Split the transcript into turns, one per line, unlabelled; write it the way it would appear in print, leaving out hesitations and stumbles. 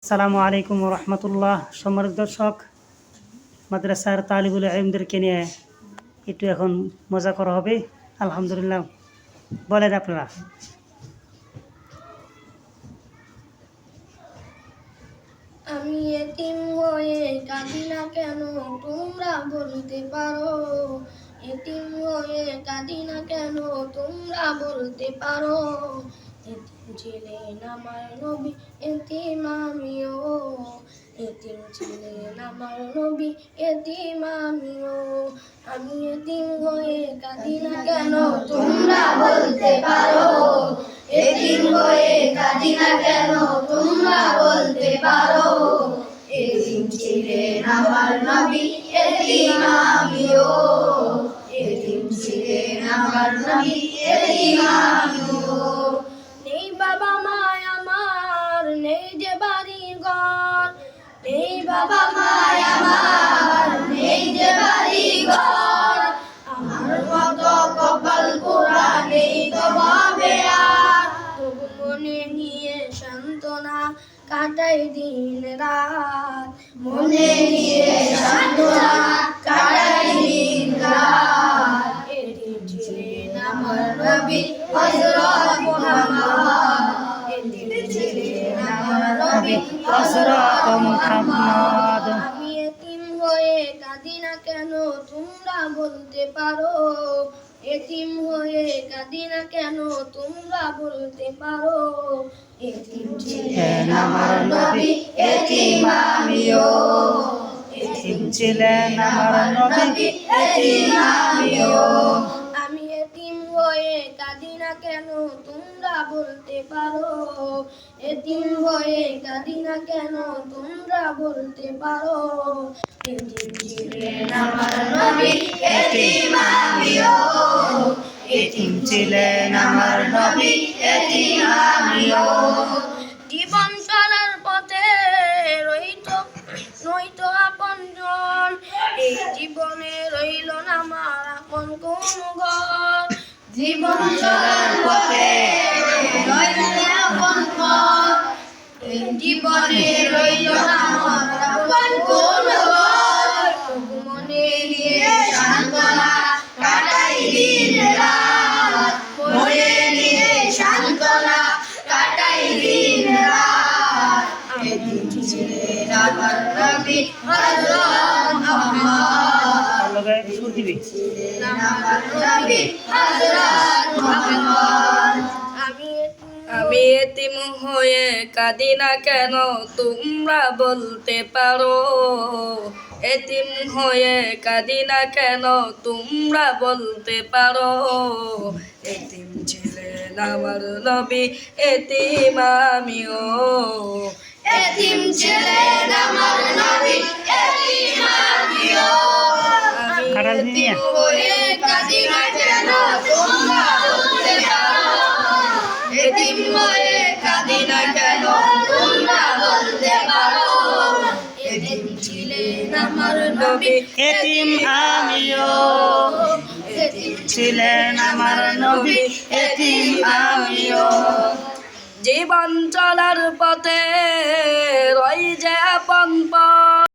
আসসালামু আলাইকুম রহমতুল্লাহ। সম্মানিত দর্শক, মাদ্রাসার তালিবুল ইলমদেরকে নিয়ে একটু এখন মজা করা হবে। আলহামদুলিল্লাহ, বলেন আপনারা।
আমি এতিম হয়ে কাঁদি না কেন তোমরা বলতে পারো, এতিম হয়ে কাঁদি না কেন তোমরা বলতে পারো। এতিম ছিলেন আমার নবী, এতিম আমিও, এতিম ছিলেন আমার নবী, এতিম আমিও। আমি এতিম হয়ে কাঁদি না কেন তোমরা বলতে পারো, এতিম হয়ে কাঁদি না কেন তোমরা বলতে পারো। এতিম ছিলেন আমার নবী, এতিম আমিও, এতিম ছিলেন আমার নবী, এতিম আমিও। নেই বাবা মা আমার, নেই যে বাড়ি ঘর, নেই বাবা মা আমার, নেই যে বাড়ি ঘর। আমার মতো কপাল পোড়া নেই তো ভাবে আর, তবু মনে নিয়ে সান্ত্বনা কাটাই দিন রাত, মনে নিয়ে সান্ত্বনা কাটাই দিন রাত। এতিম ছিলেন আমার নবী হযরত মুহাম্মদ, এতিম ছিলেন আমার নবী হযরত মুহাম্মদ। আমি এতিম হয়ে কাঁদি না কেন তোমরা বলতে পারো, এতিম হয়ে কাঁদি না কেন তোমরা বলতে পারো। এতিম ছিলেন আমার নবী, এতিম আমিও,
এতিম ছিলেন আমার নবী,
এতিম আমিও। আমি এতিম হয়ে কাঁদি না কেন তোমরা বলতে পারো, এতিম হয়ে কাঁদি না কেন তোমরা বলতে পারো। এতিম ছিলেন আমার নবী, এতিম আমিও,
এতিম ছিলেন আমার নবী, এতিম আমিও।
জীবন চলার পথে নয়তো আপনজন, এই জীবনে রইল না আমার আপন কোন ঘর। জীবন চলার পথে রইল না আপন ঘর, এই জীবনে রইল না আমার আপন কোন ঘর। তবু মনে নিয়ে সান্ত্বনা কাটাই দিন রাত, মনে নিয়ে সান্ত্বনা কাটাই দিন রাত। এতিম ছিলেন আমার নবী হযরত মুহাম্মদ,
সুর দিবি।
আমার নবী হযরত মুহাম্মদ। আমি এতিম হয়ে কাঁদি না কেন তোমরা বলতে পারো, এতিম হয়ে কাঁদি না কেন তোমরা বলতে পারো। এতিম ছিলেন আমার নবী, এতিম আমিও, এতিম ছিলেন আমার নবী, এতিম আমিও। আমি এতিম হয়ে কাঁদি না কেন তোমরা বলতে পারো, এতিম হয়ে কাঁদি না কেন তোমরা বলতে পারো। এতিম ছিলেন আমার নবী,
এতিম আমিও,
এতিম
ছিলেন আমার নবী, এতিম আমিও।
জীবন চলার পথে রই যে আপন পথ,